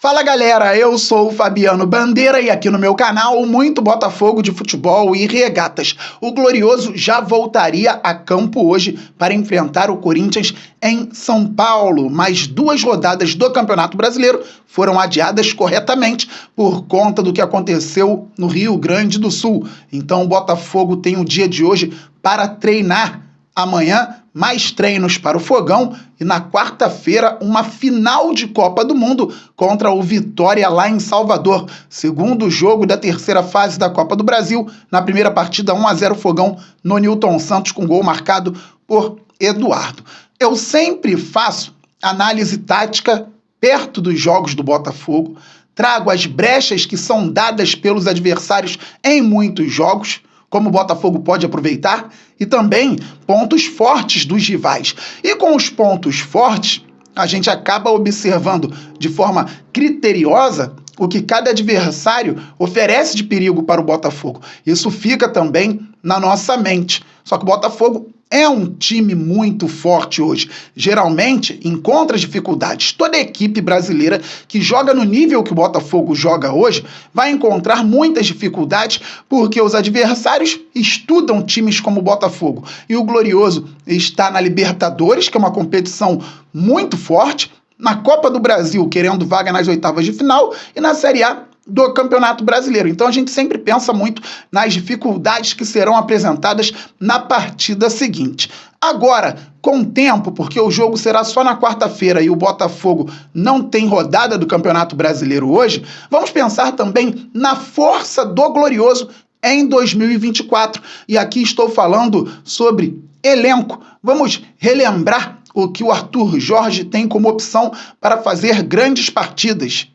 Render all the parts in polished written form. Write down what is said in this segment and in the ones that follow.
Fala galera, eu sou o Fabiano Bandeira e aqui no meu canal muito Botafogo de futebol e regatas. O Glorioso já voltaria a campo hoje para enfrentar o Corinthians em São Paulo, mas 2 rodadas do Campeonato Brasileiro foram adiadas corretamente por conta do que aconteceu no Rio Grande do Sul. Então o Botafogo tem o dia de hoje para treinar. Amanhã, mais treinos para o Fogão e na quarta-feira, uma final de Copa do Mundo contra o Vitória lá em Salvador. Segundo jogo da terceira fase da Copa do Brasil, na primeira partida 1-0 Fogão no Nilton Santos com gol marcado por Eduardo. Eu sempre faço análise tática perto dos jogos do Botafogo, trago as brechas que são dadas pelos adversários em muitos jogos, como o Botafogo pode aproveitar, e também pontos fortes dos rivais. E com os pontos fortes, a gente acaba observando de forma criteriosa o que cada adversário oferece de perigo para o Botafogo. Isso fica também na nossa mente. Só que o Botafogo é um time muito forte hoje. Geralmente encontra dificuldades. Toda equipe brasileira que joga no nível que o Botafogo joga hoje vai encontrar muitas dificuldades porque os adversários estudam times como o Botafogo. E o Glorioso está na Libertadores, que é uma competição muito forte, na Copa do Brasil, querendo vaga nas oitavas de final, e na Série A do Campeonato Brasileiro. Então a gente sempre pensa muito nas dificuldades que serão apresentadas na partida seguinte. Agora, com tempo, porque o jogo será só na quarta-feira e o Botafogo não tem rodada do Campeonato Brasileiro hoje, vamos pensar também na força do Glorioso em 2024. E aqui estou falando sobre elenco. Vamos relembrar o que o Arthur Jorge tem como opção para fazer grandes partidas.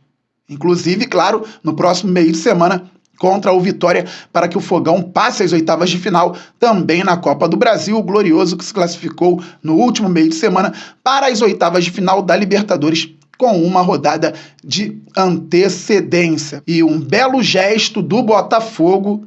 Inclusive, claro, no próximo meio de semana contra o Vitória, para que o Fogão passe às oitavas de final, também na Copa do Brasil, o Glorioso que se classificou no último meio de semana para as oitavas de final da Libertadores com uma rodada de antecedência. E um belo gesto do Botafogo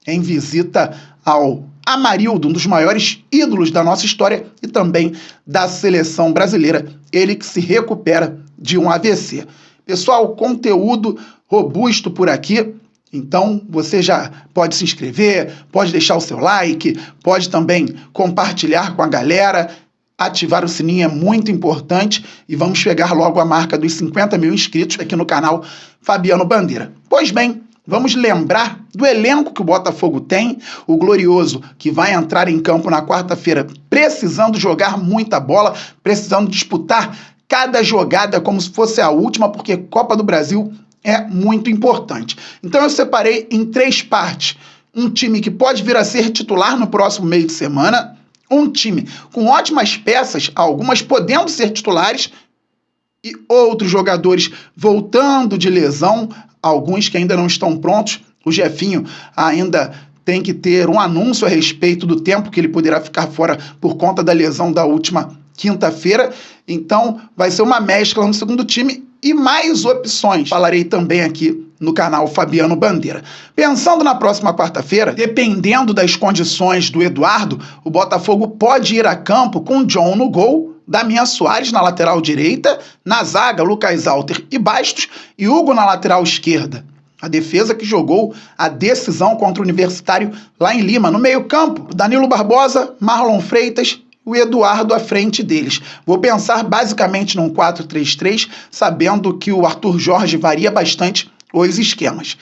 em visita ao Amarildo, um dos maiores ídolos da nossa história e também da seleção brasileira, ele que se recupera de um AVC. Pessoal, conteúdo robusto por aqui, então você já pode se inscrever, pode deixar o seu like, pode também compartilhar com a galera, ativar o sininho é muito importante e vamos chegar logo à marca dos 50 mil inscritos aqui no canal Fabiano Bandeira. Pois bem, vamos lembrar do elenco que o Botafogo tem, o Glorioso que vai entrar em campo na quarta-feira precisando jogar muita bola, precisando disputar cada jogada como se fosse a última, porque Copa do Brasil é muito importante. Então eu separei em 3 partes. Um time que pode vir a ser titular no próximo meio de semana, um time com ótimas peças, algumas podendo ser titulares, e outros jogadores voltando de lesão, alguns que ainda não estão prontos. O Jefinho ainda tem que ter um anúncio a respeito do tempo que ele poderá ficar fora por conta da lesão da última quinta-feira, então vai ser uma mescla no segundo time e mais opções. Falarei também aqui no canal Fabiano Bandeira. Pensando na próxima quarta-feira, dependendo das condições do Eduardo, o Botafogo pode ir a campo com John no gol, Damian Soares na lateral direita, na zaga Lucas Alter e Bastos e Hugo na lateral esquerda. A defesa que jogou a decisão contra o Universitário lá em Lima. No meio-campo, Danilo Barbosa, Marlon Freitas, o Eduardo à frente deles. Vou pensar basicamente num 4-3-3, sabendo que o Arthur Jorge varia bastante os esquemas.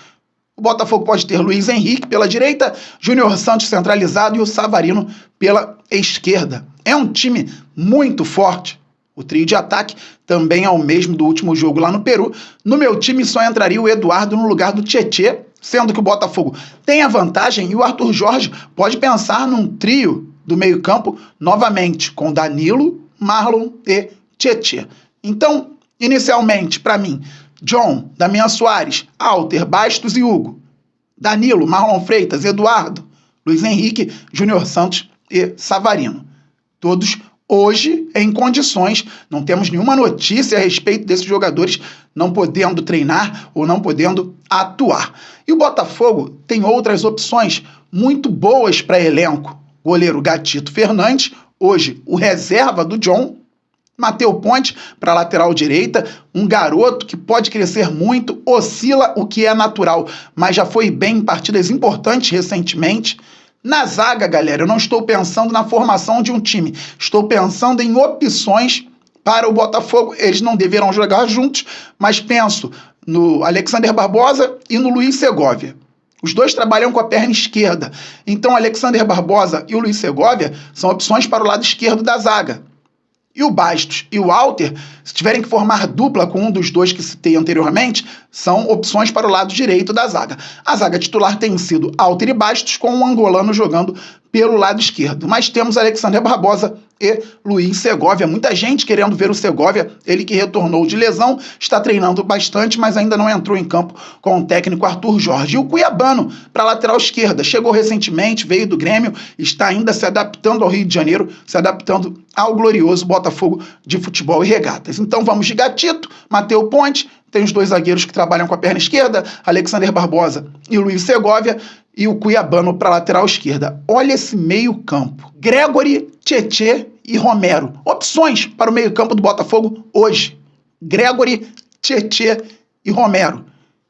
O Botafogo pode ter Luiz Henrique pela direita, Júnior Santos centralizado e o Savarino pela esquerda. É um time muito forte. O trio de ataque também é o mesmo do último jogo lá no Peru. No meu time só entraria o Eduardo no lugar do Tietê, sendo que o Botafogo tem a vantagem e o Arthur Jorge pode pensar num trio do meio-campo, novamente, com Danilo, Marlon e Tietê. Então, inicialmente, para mim, John, Damian Soares, Alter, Bastos e Hugo. Danilo, Marlon Freitas, Eduardo, Luiz Henrique, Júnior Santos e Savarino. Todos hoje em condições, não temos nenhuma notícia a respeito desses jogadores não podendo treinar ou não podendo atuar. E o Botafogo tem outras opções muito boas para elenco. Goleiro Gatito Fernandes, hoje o reserva do John, Matheus Ponte para lateral direita, um garoto que pode crescer muito, oscila o que é natural, mas já foi bem em partidas importantes recentemente. Na zaga, galera, eu não estou pensando na formação de um time, estou pensando em opções para o Botafogo. Eles não deverão jogar juntos, mas penso no Alexander Barbosa e no Luiz Segovia. Os dois trabalham com a perna esquerda, então o Alexander Barbosa e o Luiz Segovia são opções para o lado esquerdo da zaga. E o Bastos e o Walter, se tiverem que formar dupla com um dos dois que citei anteriormente, são opções para o lado direito da zaga. A zaga titular tem sido Walter e Bastos, com o angolano jogando pelo lado esquerdo. Mas temos Alexander Barbosa e Luiz Segovia. Muita gente querendo ver o Segovia, ele que retornou de lesão, está treinando bastante, mas ainda não entrou em campo com o técnico Arthur Jorge. E o Cuiabano, para a lateral esquerda, chegou recentemente, veio do Grêmio, está ainda se adaptando ao Rio de Janeiro, se adaptando ao glorioso Botafogo de Futebol e Regatas. Então vamos de Gatito, Matheus Ponte, tem os dois zagueiros que trabalham com a perna esquerda, Alexander Barbosa e Luiz Segovia, e o Cuiabano para a lateral esquerda. Olha esse meio-campo. Gregory, Tietê e Romero. Opções para o meio-campo do Botafogo hoje. Gregory, Tietê e Romero.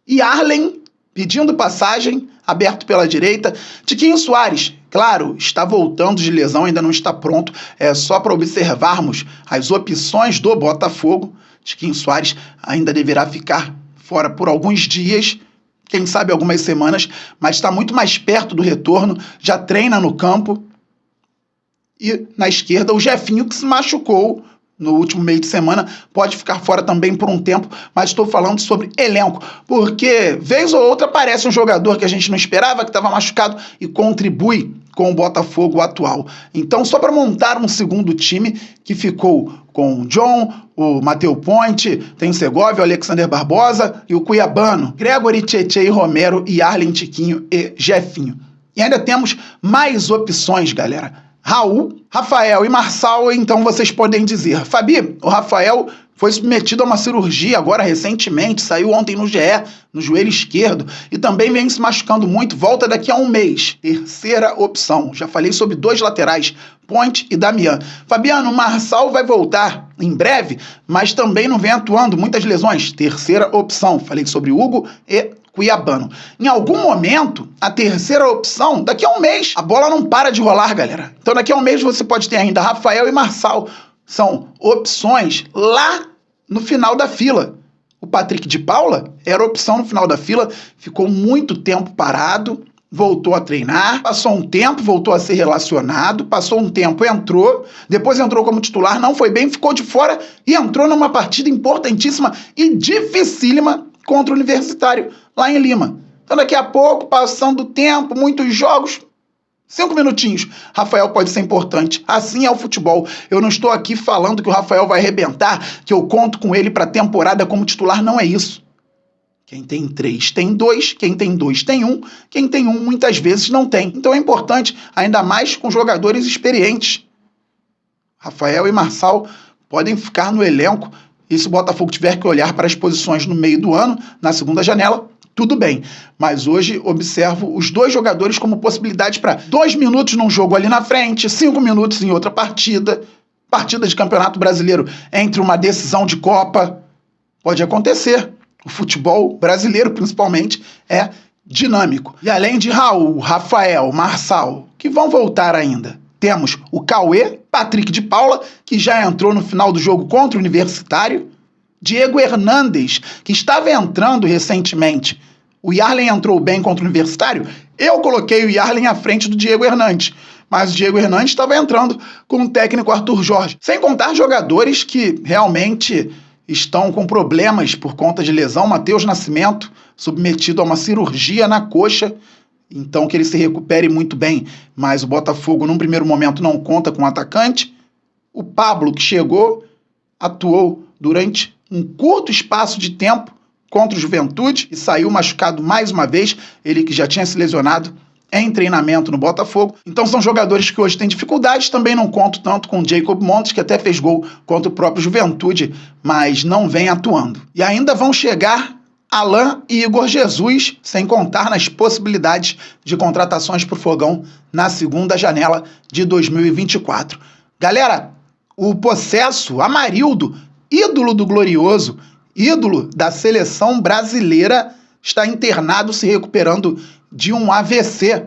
E Arlen pedindo passagem, aberto pela direita. Tiquinho Soares, claro, está voltando de lesão, ainda não está pronto. É só para observarmos as opções do Botafogo. Tiquinho Soares ainda deverá ficar fora por alguns dias, quem sabe algumas semanas, mas está muito mais perto do retorno, já treina no campo. E na esquerda, o Jefinho, que se machucou no último meio de semana, pode ficar fora também por um tempo, mas estou falando sobre elenco, porque vez ou outra aparece um jogador que a gente não esperava, que estava machucado e contribui com o Botafogo atual. Então, só para montar um segundo time que ficou com o John, o Matheus Ponte, tem o Segovia, o Alexander Barbosa e o Cuiabano, Gregory, Tietê e Romero e Arlen, Tiquinho e Jefinho. E ainda temos mais opções, galera. Raul, Rafael e Marçal, então vocês podem dizer, Fabi, o Rafael foi submetido a uma cirurgia agora recentemente, saiu ontem no GE, no joelho esquerdo, e também vem se machucando muito, volta daqui a um mês. Terceira opção, já falei sobre dois laterais, Ponte e Damian. Fabiano, o Marçal vai voltar em breve, mas também não vem atuando, muitas lesões. Terceira opção, falei sobre Hugo e Cuiabano. Em algum momento, a terceira opção, daqui a um mês, a bola não para de rolar, galera. Então daqui a um mês você pode ter ainda Rafael e Marçal. São opções lá no final da fila. O Patrick de Paula era opção no final da fila, ficou muito tempo parado, voltou a treinar, passou um tempo, voltou a ser relacionado, passou um tempo, entrou, depois entrou como titular, não foi bem, ficou de fora e entrou numa partida importantíssima e dificílima contra o Universitário, lá em Lima. Então daqui a pouco, passando o tempo, muitos jogos, 5 minutinhos, Rafael pode ser importante. Assim é o futebol. Eu não estou aqui falando que o Rafael vai arrebentar, que eu conto com ele para a temporada como titular, não é isso. Quem tem 3 tem 2, quem tem 2 tem 1, quem tem 1 muitas vezes não tem. Então é importante, ainda mais com jogadores experientes. Rafael e Marçal podem ficar no elenco, e se o Botafogo tiver que olhar para as posições no meio do ano, na segunda janela, tudo bem. Mas hoje observo os dois jogadores como possibilidade para 2 minutos num jogo ali na frente, 5 minutos em outra partida, partida de Campeonato Brasileiro entre uma decisão de Copa. Pode acontecer. O futebol brasileiro, principalmente, é dinâmico. E além de Raul, Rafael, Marçal, que vão voltar ainda, temos o Cauê, Patrick de Paula, que já entrou no final do jogo contra o Universitário, Diego Hernandes, que estava entrando recentemente. O Yarlen entrou bem contra o Universitário. Eu coloquei o Yarlen à frente do Diego Hernandes, mas o Diego Hernandes estava entrando com o técnico Arthur Jorge. Sem contar jogadores que realmente estão com problemas por conta de lesão. Matheus Nascimento, submetido a uma cirurgia na coxa, então que ele se recupere muito bem, mas o Botafogo num primeiro momento não conta com o atacante. O Pablo, que chegou, atuou durante um curto espaço de tempo contra o Juventude e saiu machucado mais uma vez, ele que já tinha se lesionado em treinamento no Botafogo. Então são jogadores que hoje têm dificuldades, também não conto tanto com o Jacob Montes, que até fez gol contra o próprio Juventude, mas não vem atuando. E ainda vão chegar Alain e Igor Jesus, sem contar nas possibilidades de contratações para o Fogão na segunda janela de 2024. Galera, o possesso Amarildo, ídolo do Glorioso, ídolo da seleção brasileira, está internado se recuperando de um AVC.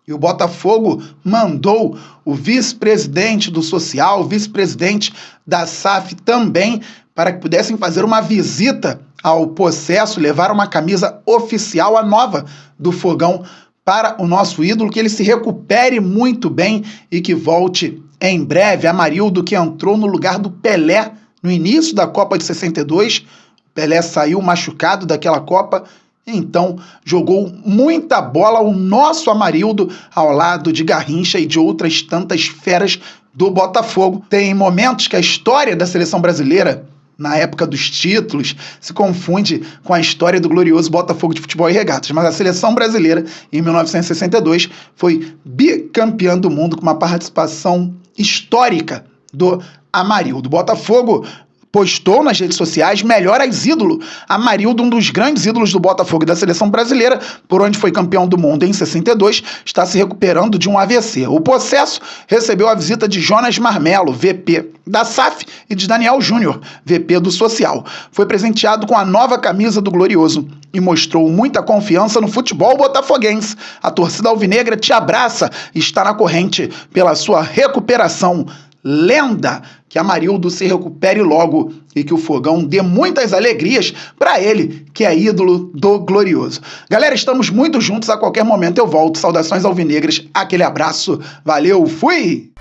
E o Botafogo mandou o vice-presidente do Social, o vice-presidente da SAF também, para que pudessem fazer uma visita ao possesso, levar uma camisa oficial, a nova do Fogão, para o nosso ídolo, que ele se recupere muito bem e que volte em breve. Amarildo, que entrou no lugar do Pelé no início da Copa de 62, o Pelé saiu machucado daquela Copa, então jogou muita bola o nosso Amarildo ao lado de Garrincha e de outras tantas feras do Botafogo. Tem momentos que a história da seleção brasileira, na época dos títulos, se confunde com a história do glorioso Botafogo de Futebol e Regatas. Mas a seleção brasileira, em 1962, foi bicampeã do mundo com uma participação histórica do Amarildo. Botafogo postou nas redes sociais: melhoras ídolo. Amarildo, um dos grandes ídolos do Botafogo e da seleção brasileira, por onde foi campeão do mundo em 62, está se recuperando de um AVC. O possesso recebeu a visita de Jonas Marmelo, VP da SAF, e de Daniel Júnior, VP do Social. Foi presenteado com a nova camisa do Glorioso e mostrou muita confiança no futebol botafoguense. A torcida alvinegra te abraça e está na corrente pela sua recuperação. Lenda, que Amarildo se recupere logo e que o Fogão dê muitas alegrias para ele, que é ídolo do Glorioso. Galera, estamos muito juntos, a qualquer momento eu volto. Saudações alvinegras, aquele abraço, valeu, fui!